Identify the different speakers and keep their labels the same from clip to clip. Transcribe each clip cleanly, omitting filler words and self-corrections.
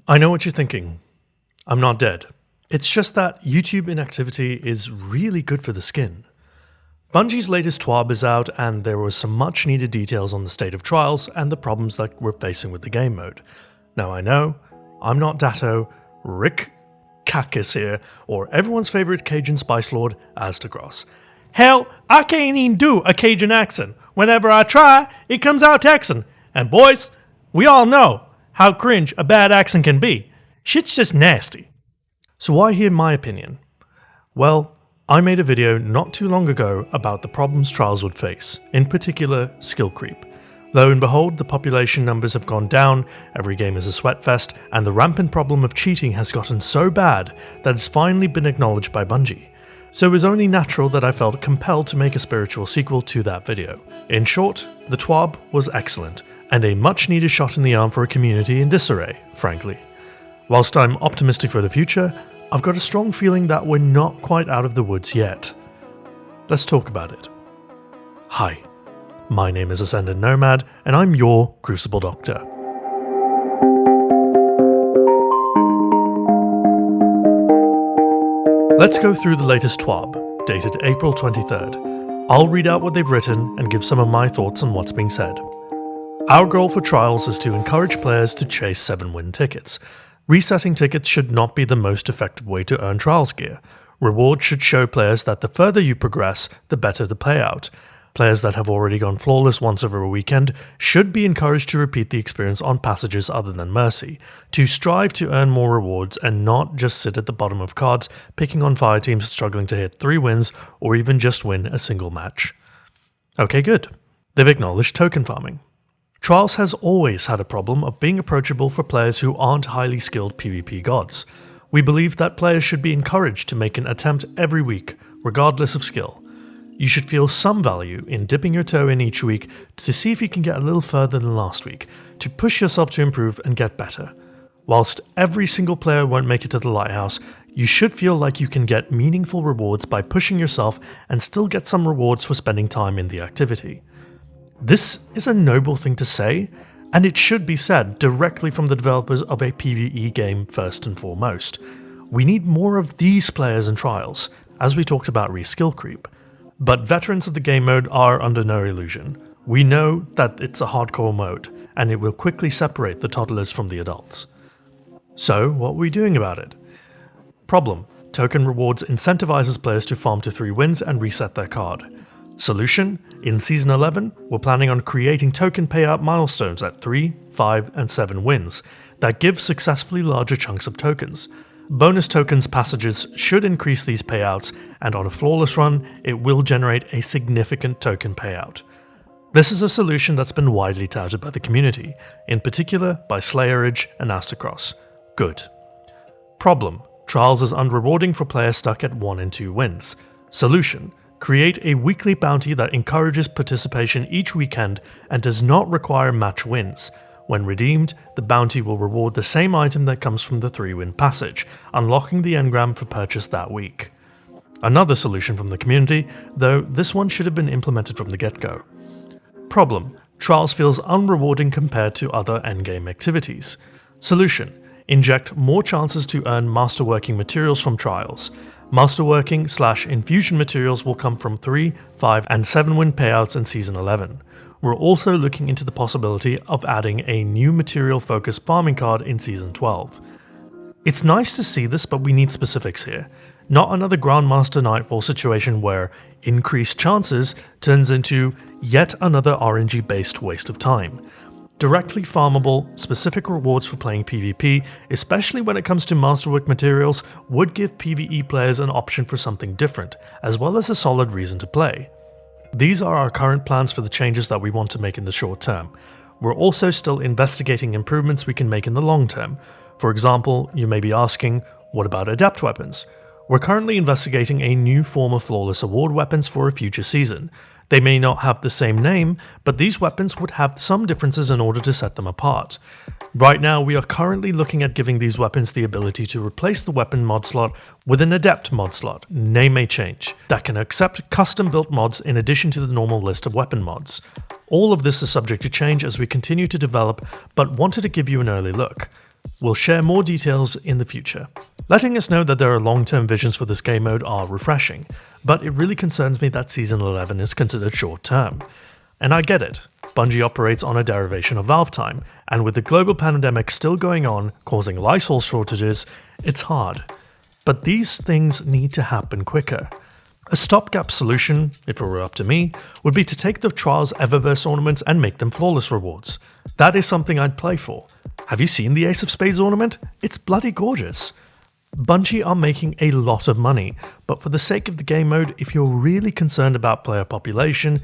Speaker 1: I know what you're thinking. I'm not dead. It's just that YouTube inactivity is really good for the skin. Bungie's latest TWAB is out, and there were some much needed details on the state of Trials and the problems that we're facing with the game mode. Now I know, I'm not Datto, Rick Kakis here, or everyone's favourite Cajun Spice Lord, Aztagros. Hell, I can't even do a Cajun accent. Whenever I try, it comes out Texan. And boys, we all know how cringe a bad accent can be. Shit's just nasty. So why hear my opinion? Well, I made a video not too long ago about the problems Trials would face, in particular skill creep. Lo and behold, the population numbers have gone down, every game is a sweatfest, and the rampant problem of cheating has gotten so bad that it's finally been acknowledged by Bungie. So it was only natural that I felt compelled to make a spiritual sequel to that video. In short, the TWAB was excellent, and a much needed shot in the arm for a community in disarray, frankly. Whilst I'm optimistic for the future, I've got a strong feeling that we're not quite out of the woods yet. Let's talk about it. Hi, my name is Ascendant Nomad, and I'm your Crucible Doctor. Let's go through the latest TWAB, dated April 23rd. I'll read out what they've written and give some of my thoughts on what's being said. Our goal for Trials is to encourage players to chase 7-win tickets. Resetting tickets should not be the most effective way to earn Trials gear. Rewards should show players that the further you progress, the better the payout. Players that have already gone flawless once over a weekend should be encouraged to repeat the experience on passages other than Mercy, to strive to earn more rewards and not just sit at the bottom of cards picking on fire teams struggling to hit 3 wins or even just win a single match. Okay, good. They've acknowledged token farming. Trials has always had a problem of being approachable for players who aren't highly skilled PvP gods. We believe that players should be encouraged to make an attempt every week, regardless of skill. You should feel some value in dipping your toe in each week to see if you can get a little further than last week, to push yourself to improve and get better. Whilst every single player won't make it to the lighthouse, you should feel like you can get meaningful rewards by pushing yourself and still get some rewards for spending time in the activity. This is a noble thing to say, and it should be said directly from the developers of a PvE game first and foremost. We need more of these players in Trials, as we talked about re-skill creep. But veterans of the game mode are under no illusion. We know that it's a hardcore mode, and it will quickly separate the toddlers from the adults. So, what are we doing about it? Problem: token rewards incentivizes players to farm to 3 wins and reset their card. Solution: in Season 11, we're planning on creating token payout milestones at 3, 5, and 7 wins that give successfully larger chunks of tokens. Bonus tokens passages should increase these payouts, and on a flawless run, it will generate a significant token payout. This is a solution that's been widely touted by the community, in particular by Slayerage and Astacross. Good. Problem: Trials is unrewarding for players stuck at 1 and 2 wins. Solution: create a weekly bounty that encourages participation each weekend and does not require match wins. When redeemed, the bounty will reward the same item that comes from the 3-win passage, unlocking the engram for purchase that week. Another solution from the community, though this one should have been implemented from the get-go. Problem: Trials feels unrewarding compared to other endgame activities. Solution: inject more chances to earn masterworking materials from Trials. Masterworking/infusion materials will come from 3, 5, and 7-win payouts in Season 11. We're also looking into the possibility of adding a new material-focused farming card in Season 12. It's nice to see this, but we need specifics here. Not another Grandmaster Nightfall situation where increased chances turns into yet another RNG-based waste of time. Directly farmable, specific rewards for playing PvP, especially when it comes to masterwork materials, would give PvE players an option for something different, as well as a solid reason to play. These are our current plans for the changes that we want to make in the short term. We're also still investigating improvements we can make in the long term. For example, you may be asking, what about Adept weapons? We're currently investigating a new form of flawless award weapons for a future season. They may not have the same name, but these weapons would have some differences in order to set them apart. Right now, we are currently looking at giving these weapons the ability to replace the weapon mod slot with an Adept mod slot, name may change, that can accept custom-built mods in addition to the normal list of weapon mods. All of this is subject to change as we continue to develop, but wanted to give you an early look. We'll share more details in the future. Letting us know that there are long-term visions for this game mode are refreshing, but it really concerns me that Season 11 is considered short-term. And I get it. Bungie operates on a derivation of Valve time, and with the global pandemic still going on, causing Lysol shortages, it's hard. But these things need to happen quicker. A stopgap solution, if it were up to me, would be to take the Trials Eververse ornaments and make them flawless rewards. That is something I'd play for. Have you seen the Ace of Spades ornament? It's bloody gorgeous. Bungie are making a lot of money, but for the sake of the game mode, if you're really concerned about player population,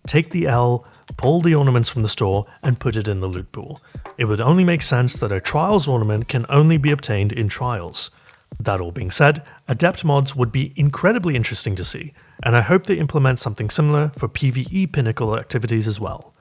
Speaker 1: take the L, pull the ornaments from the store, and put it in the loot pool. It would only make sense that a Trials ornament can only be obtained in Trials. That all being said, Adept mods would be incredibly interesting to see, and I hope they implement something similar for PvE pinnacle activities as well.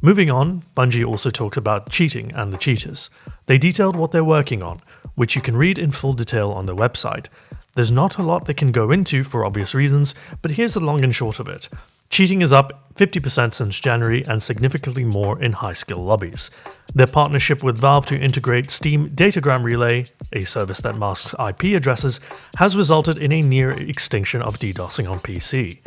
Speaker 1: Moving on, Bungie also talked about cheating and the cheaters. They detailed what they're working on, which you can read in full detail on their website. There's not a lot they can go into for obvious reasons, but here's the long and short of it. Cheating is up 50% since January and significantly more in high-skill lobbies. Their partnership with Valve to integrate Steam Datagram Relay, a service that masks IP addresses, has resulted in a near extinction of DDoSing on PC.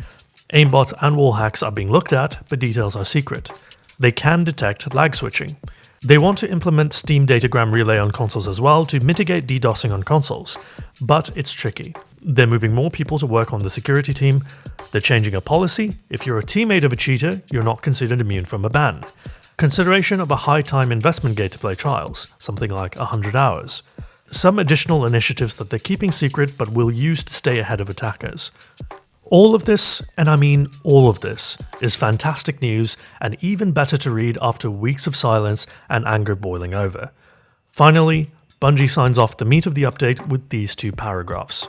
Speaker 1: Aimbots and wall hacks are being looked at, but details are secret. They can detect lag switching. They want to implement Steam Datagram Relay on consoles as well to mitigate DDoSing on consoles, but it's tricky. They're moving more people to work on the security team. They're changing a policy. If you're a teammate of a cheater, you're not considered immune from a ban. Consideration of a high time investment gate to play Trials, something like 100 hours. Some additional initiatives that they're keeping secret but will use to stay ahead of attackers. All of this, and I mean all of this, is fantastic news and even better to read after weeks of silence and anger boiling over. Finally, Bungie signs off the meat of the update with these two paragraphs.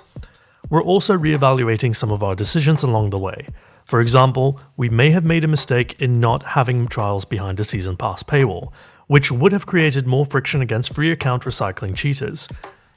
Speaker 1: We're also re-evaluating some of our decisions along the way. For example, we may have made a mistake in not having Trials behind a Season Pass paywall, which would have created more friction against free account recycling cheaters.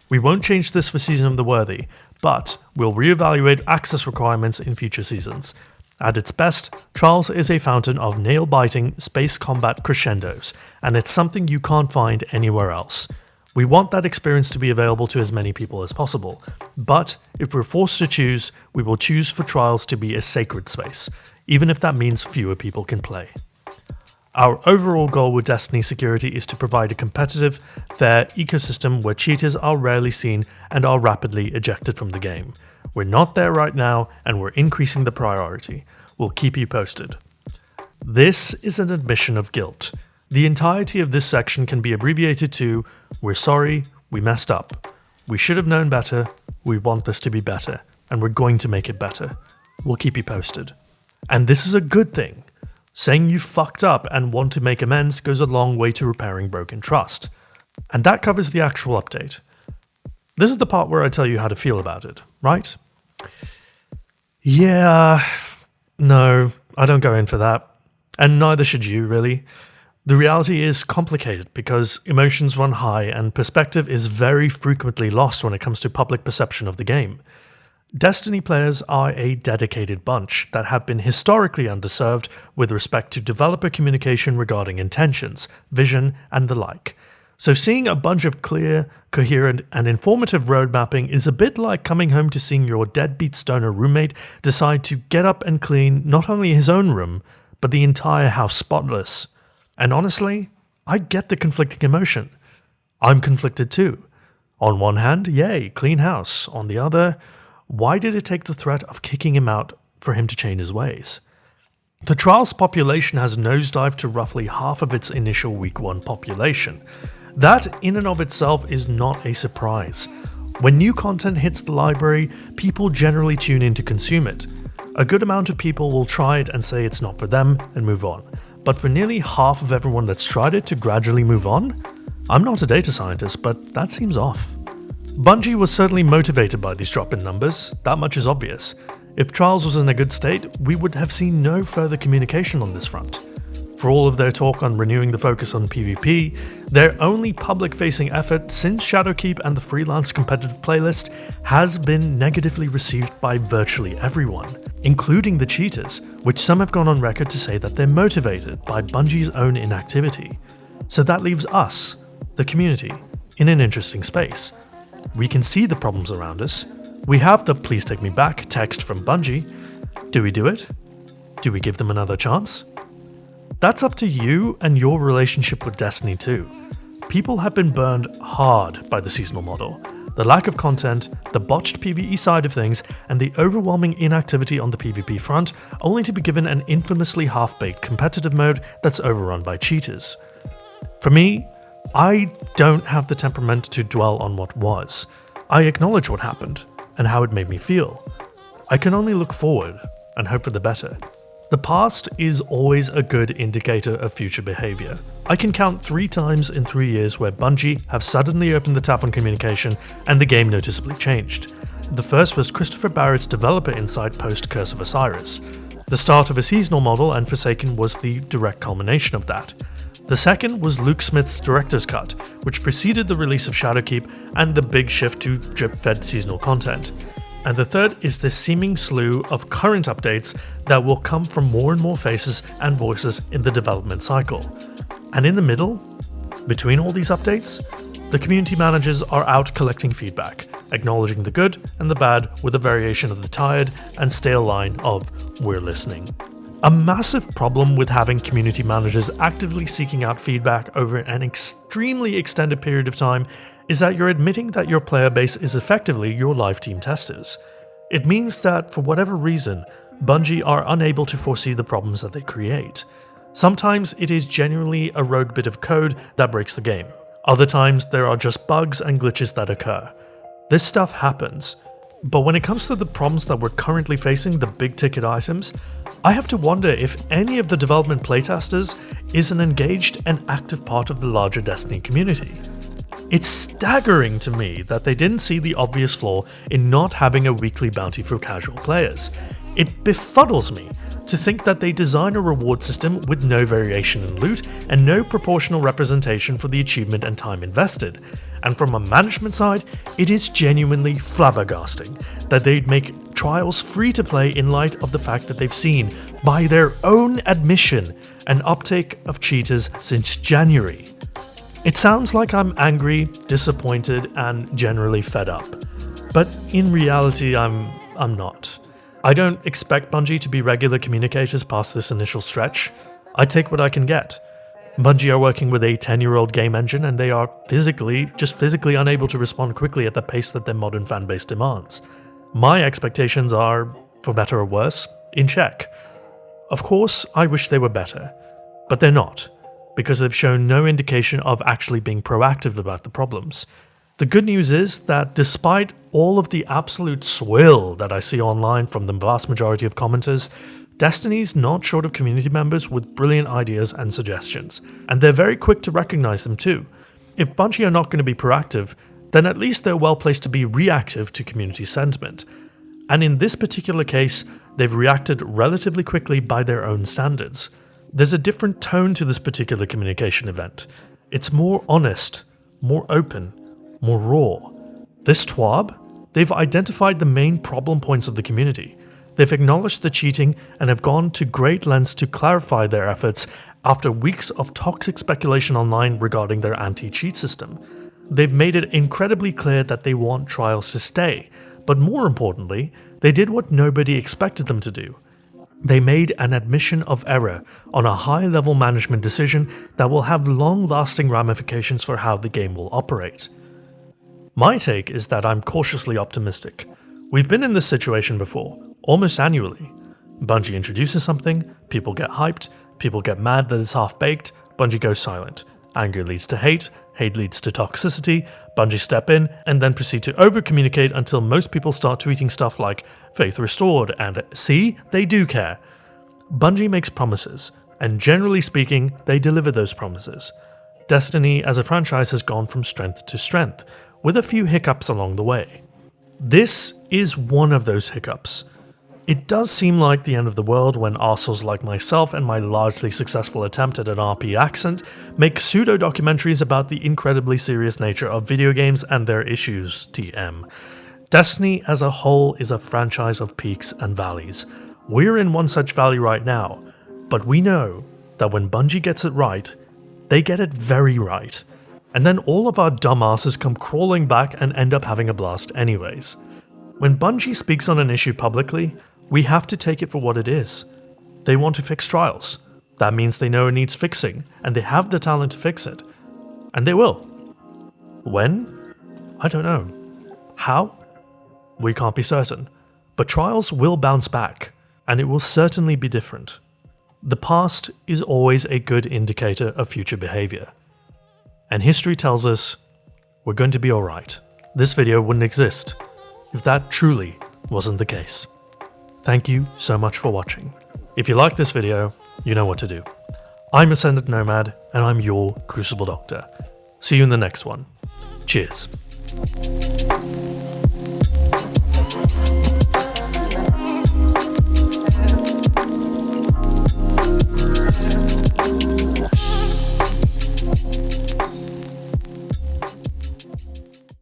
Speaker 1: We won't change this for Season of the Worthy, but we'll re-evaluate access requirements in future seasons. At its best, Trials is a fountain of nail-biting space combat crescendos, and it's something you can't find anywhere else. We want that experience to be available to as many people as possible, but if we're forced to choose, we will choose for Trials to be a sacred space, even if that means fewer people can play. Our overall goal with Destiny security is to provide a competitive, fair ecosystem where cheaters are rarely seen and are rapidly ejected from the game. We're not there right now, and we're increasing the priority. We'll keep you posted. This is an admission of guilt. The entirety of this section can be abbreviated to, we're sorry, we messed up. We should have known better, we want this to be better, and we're going to make it better. We'll keep you posted. And this is a good thing. Saying you fucked up and want to make amends goes a long way to repairing broken trust. And that covers the actual update. This is the part where I tell you how to feel about it, right? Yeah, no, I don't go in for that. And neither should you, really. The reality is complicated because emotions run high and perspective is very frequently lost when it comes to public perception of the game. Destiny players are a dedicated bunch that have been historically underserved with respect to developer communication regarding intentions, vision, and the like. So seeing a bunch of clear, coherent, and informative road mapping is a bit like coming home to seeing your deadbeat stoner roommate decide to get up and clean not only his own room, but the entire house spotless. And honestly, I get the conflicting emotion. I'm conflicted too. On one hand, yay, clean house. On the other, why did it take the threat of kicking him out for him to change his ways? The Trials population has nosedived to roughly half of its initial Week 1 population. That in and of itself is not a surprise. When new content hits the library, people generally tune in to consume it. A good amount of people will try it and say it's not for them and move on. But for nearly half of everyone that's tried it to gradually move on? I'm not a data scientist, but that seems off. Bungie was certainly motivated by these drop in numbers, that much is obvious. If Trials was in a good state, we would have seen no further communication on this front. For all of their talk on renewing the focus on PvP, their only public-facing effort since Shadowkeep and the freelance competitive playlist has been negatively received by virtually everyone, including the cheaters, which some have gone on record to say that they're motivated by Bungie's own inactivity. So that leaves us, the community, in an interesting space. We can see the problems around us. We have the "please take me back" text from Bungie. Do we do it? Do we give them another chance? That's up to you and your relationship with Destiny 2. People have been burned hard by the seasonal model. The lack of content, the botched PvE side of things, and the overwhelming inactivity on the PvP front, only to be given an infamously half-baked competitive mode that's overrun by cheaters. For me, I don't have the temperament to dwell on what was. I acknowledge what happened, and how it made me feel. I can only look forward and hope for the better. The past is always a good indicator of future behaviour. I can count 3 times in 3 years where Bungie have suddenly opened the tap on communication and the game noticeably changed. The first was Christopher Barrett's developer insight post Curse of Osiris. The start of a seasonal model and Forsaken was the direct culmination of that. The second was Luke Smith's director's cut, which preceded the release of Shadowkeep and the big shift to drip-fed seasonal content. And the third is the seeming slew of current updates that will come from more and more faces and voices in the development cycle. And in the middle, between all these updates, the community managers are out collecting feedback, acknowledging the good and the bad with a variation of the tired and stale line of "we're listening." A massive problem with having community managers actively seeking out feedback over an extremely extended period of time is that you're admitting that your player base is effectively your live team testers. It means that, for whatever reason, Bungie are unable to foresee the problems that they create. Sometimes it is genuinely a rogue bit of code that breaks the game. Other times there are just bugs and glitches that occur. This stuff happens. But when it comes to the problems that we're currently facing, the big ticket items, I have to wonder if any of the development playtesters is an engaged and active part of the larger Destiny community. It's staggering to me that they didn't see the obvious flaw in not having a weekly bounty for casual players. It befuddles me to think that they design a reward system with no variation in loot and no proportional representation for the achievement and time invested. And from a management side, it is genuinely flabbergasting that they'd make Trials free to play in light of the fact that they've seen, by their own admission, an uptake of cheaters since January. It sounds like I'm angry, disappointed, and generally fed up. But in reality, I'm not. I don't expect Bungie to be regular communicators past this initial stretch. I take what I can get. Bungie are working with a 10-year-old game engine and they are physically unable to respond quickly at the pace that their modern fanbase demands. My expectations are, for better or worse, in check. Of course, I wish they were better, but they're not, because they've shown no indication of actually being proactive about the problems. The good news is that despite all of the absolute swill that I see online from the vast majority of commenters, Destiny's not short of community members with brilliant ideas and suggestions, and they're very quick to recognize them too. If Bungie are not going to be proactive, then at least they're well placed to be reactive to community sentiment. And in this particular case, they've reacted relatively quickly by their own standards. There's a different tone to this particular communication event. It's more honest, more open, more raw. This TWAB, they've identified the main problem points of the community. They've acknowledged the cheating and have gone to great lengths to clarify their efforts after weeks of toxic speculation online regarding their anti-cheat system. They've made it incredibly clear that they want Trials to stay, but more importantly, they did what nobody expected them to do. They made an admission of error on a high-level management decision that will have long-lasting ramifications for how the game will operate. My take is that I'm cautiously optimistic. We've been in this situation before, almost annually. Bungie introduces something, people get hyped, people get mad that it's half-baked, Bungie goes silent. Anger leads to hate leads to toxicity, Bungie step in, and then proceed to over-communicate until most people start tweeting stuff like "Faith restored" and "See, they do care." Bungie makes promises, and generally speaking, they deliver those promises. Destiny as a franchise has gone from strength to strength, with a few hiccups along the way. This is one of those hiccups. It does seem like the end of the world when arseholes like myself and my largely successful attempt at an RP accent make pseudo-documentaries about the incredibly serious nature of video games and their issues, TM. Destiny as a whole is a franchise of peaks and valleys. We're in one such valley right now, but we know that when Bungie gets it right, they get it very right. and then all of our dumbasses come crawling back and end up having a blast anyways. When Bungie speaks on an issue publicly, we have to take it for what it is. They want to fix Trials. That means they know it needs fixing, and they have the talent to fix it. And they will. When? I don't know. How? We can't be certain. But Trials will bounce back, and it will certainly be different. The past is always a good indicator of future behavior. And history tells us we're going to be alright. This video wouldn't exist if that truly wasn't the case. Thank you so much for watching. If you like this video, you know what to do. I'm Ascendant Nomad, and I'm your Crucible Doctor. See you in the next one. Cheers.